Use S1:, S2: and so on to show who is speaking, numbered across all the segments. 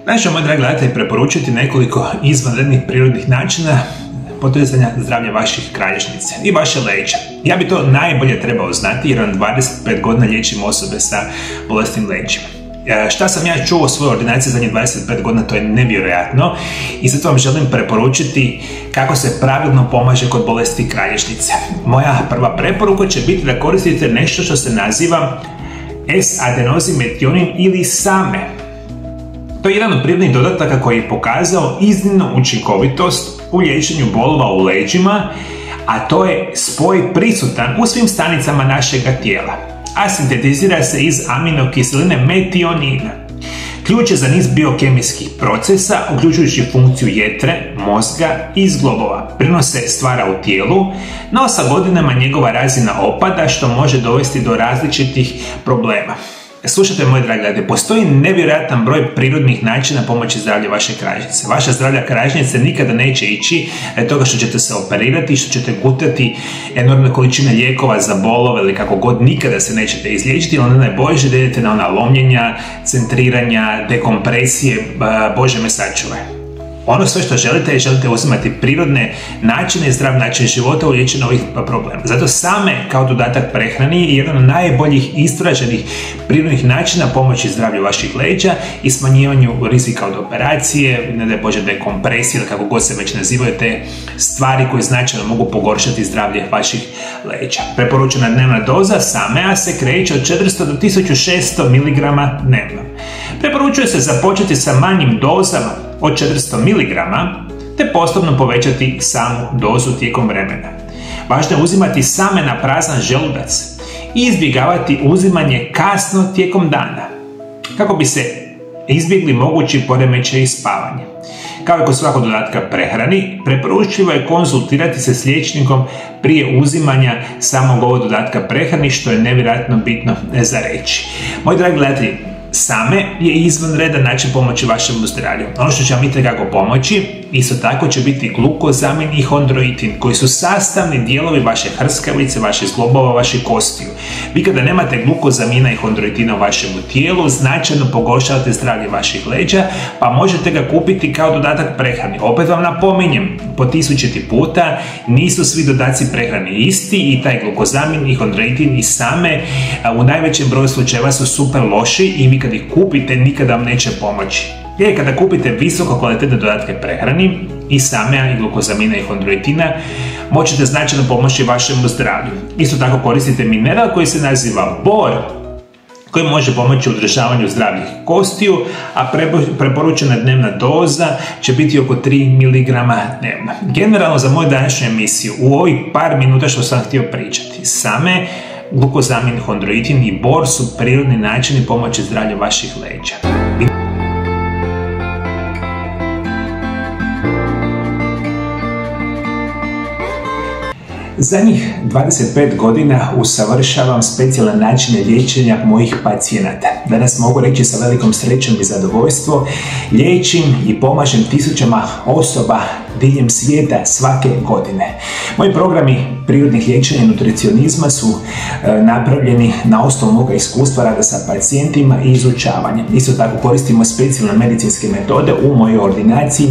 S1: Danas ću, moji dragi gledatelji, preporučiti nekoliko izvanrednih prirodnih načina podizanja zdravlja vaših kralježnice i vaše leđa. Ja bi to najbolje trebao znati jer vam 25 godina liječim osobe sa bolesnim leđima. Šta sam ja čuo u svojoj ordinaciji zadnjih 25 godina, to je nevjerojatno i zato vam želim preporučiti kako se pravilno pomaže kod bolesti kralježnice. Moja prva preporuka će biti da koristite nešto što se naziva S-adenozimetionin ili SAMe. To je jedan od prirodnih dodataka koji je pokazao iznimnu učinkovitost u liječenju bolova u leđima, a to je spoj prisutan u svim stanicama našega tijela, a sintetizira se iz aminokiseline metionina. Ključ je za niz biokemijskih procesa, uključujući funkciju jetre, mozga i zglobova. Prinos se stvara u tijelu, no sa godinama njegova razina opada, što može dovesti do različitih problema. Slušajte, moji dragi gledatelji, postoji nevjerojatan broj prirodnih načina pomoći zdravlju vaše kralježnice. Vaša zdravlja kralježnice nikada neće ići toga što ćete se operirati, što ćete gutati enormne količine lijekova za bolove ili kako god, nikada se nećete izliječiti, ali ne Bože da idete na ona lomljenja, centriranja, dekompresije, Bože me sačuvaj. Ono sve što želite uzimati prirodne načine i zdrav način života u liječenju ovih problema. Zato SAMe kao dodatak prehrani je jedan od najboljih istraženih prirodnih načina pomoći zdravlju vaših leđa i smanjivanju rizika od operacije, ne daj Bože dekompresije ili kako god se već nazivaju te stvari koje značajno mogu pogoršati zdravlje vaših leđa. Preporučena dnevna doza SAMea se kreće od 400 do 1600 mg dnevno. Preporučuje se započeti sa manjim dozama od 400 mg, te postupno povećati samu dozu tijekom vremena. Važno je uzimati SAMe na prazan želudac i izbjegavati uzimanje kasno tijekom dana, kako bi se izbjegli mogući poremećaji spavanja. Kao i kod svakog dodatka prehrani, preporučljivo je konzultirati se s liječnikom prije uzimanja samog ovog dodatka prehrani, što je nevjerojatno bitno za reći. Moji dragi gledatelji, SAMe je izvanredan način pomoći vašem zdravlju. Ono što će vam itekako pomoći, isto tako će biti glukozamin i hondroitin, koji su sastavni dijelovi vaše hrskavice, vaših zglobova, vaših kostiju. Vi kada nemate glukozamina i hondroitina u vašem tijelu, značajno pogoršavate zdravlje vaših leđa, pa možete ga kupiti kao dodatak prehrani. Opet vam napominjem, po 1000 puta, nisu svi dodaci prehrani isti i taj glukozamin i hondroitin i SAMe u najvećem broju slučajeva su super loši i vi kad ih kupite nikada vam neće pomoći. Jer kada kupite visoko kvalitetne dodatke prehrani i SAMea i glukozamina i hondroitina, možete značajno pomoći vašem zdravlju. Isto tako koristite mineral koji se naziva bor, koji može pomoći u održavanju zdravih kostiju, a preporučena dnevna doza će biti oko 3 mg dnevno. Generalno za moju današnju emisiju, u ovih par minuta što sam htio pričati, SAMe, glukozamin, hondroitin i bor su prirodni načini pomoći zdravlju vaših leđa. Zadnjih 25 godina usavršavam specijalne načine liječenja mojih pacijenata. Danas mogu reći sa velikom srećom i zadovoljstvo, liječim i pomažem tisućama osoba diljem svijeta svake godine. Moji programi prirodnih liječenja i nutricionizma su napravljeni na osnovu moga iskustva rada sa pacijentima i izučavanja. Isto tako koristimo specijalne medicinske metode u mojoj ordinaciji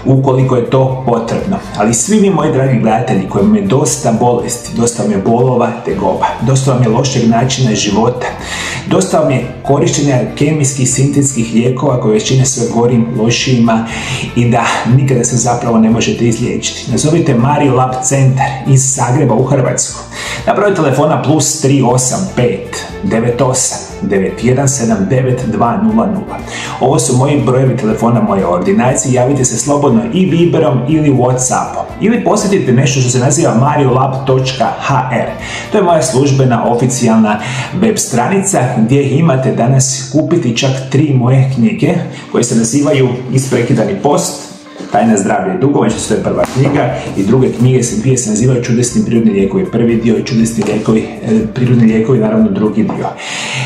S1: ukoliko je to potrebno. Ali svi vi, moji dragi gledatelji, kojima je dosta bolesti, dosta vam je bolova, tegoba, dosta vam je lošeg načina života, dosta vam je korištenja kemijskih, sintetskih lijekova koje vas čine sve gorim, lošijima i da nikada se zapravo ne možete izliječiti. Nazovite Mario Lab centar iz Zagreba u Hrvatsku. Na broj telefona +385 98 9179 200. Ovo su moji brojevi telefona moje ordinacije. Javite se slobodno i Viberom ili Whatsappom. Ili posjetite nešto što se naziva mariolab.hr. To je moja službena oficijalna web stranica gdje imate danas kupiti čak 3 moje knjige koje se nazivaju Isprekidani post, Tajna zdravlja i dugovanja, to je prva knjiga, i druge knjige dvije se nazivaju Čudesni prirodni lijekovi, prvi dio, i Čudesni prirodni lijekovi, naravno drugi dio.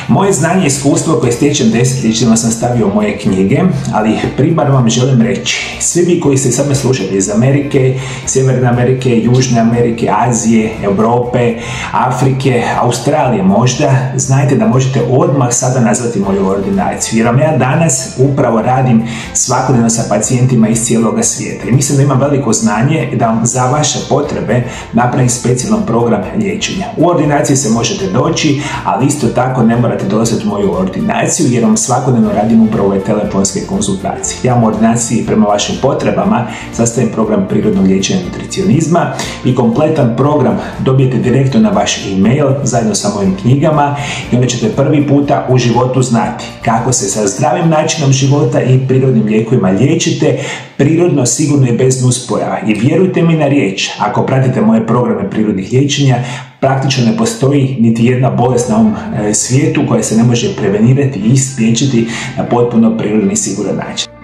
S1: Moje znanje i iskustvo koje stječem desetljećima sam stavio u moje knjige, ali primarno vam želim reći, svi vi koji ste sad me slušate iz Amerike, Sjeverne Amerike, Južne Amerike, Azije, Europe, Afrike, Australije možda, znajte da možete odmah sada nazvati moju ordinaciju, jer vam ja danas upravo radim svakodnevno sa pacijentima iz cijeloga svijeta i mislim da imam veliko znanje da vam za vaše potrebe napravim specijalan program liječenja. U ordinaciji se možete doći, ali isto tako ne morate dolaziti u moju ordinaciju jer vam svakodnevno radim upravo ove telefonske konzultacije. Ja vam u ordinaciji prema vašim potrebama sastavim program prirodnog liječenja nutricionizma i kompletan program dobijete direktno na vaš e-mail zajedno sa mojim knjigama i onda ćete prvi puta u životu znati kako se sa zdravim načinom života i prirodnim lijekovima liječite prirodno, sigurno i bez nuspojava. I vjerujte mi na riječ, ako pratite moje programe prirodnih liječenja, praktično ne postoji niti jedna bolest na ovom svijetu koja se ne može prevenirati i spriječiti na potpuno prirodni i siguran način.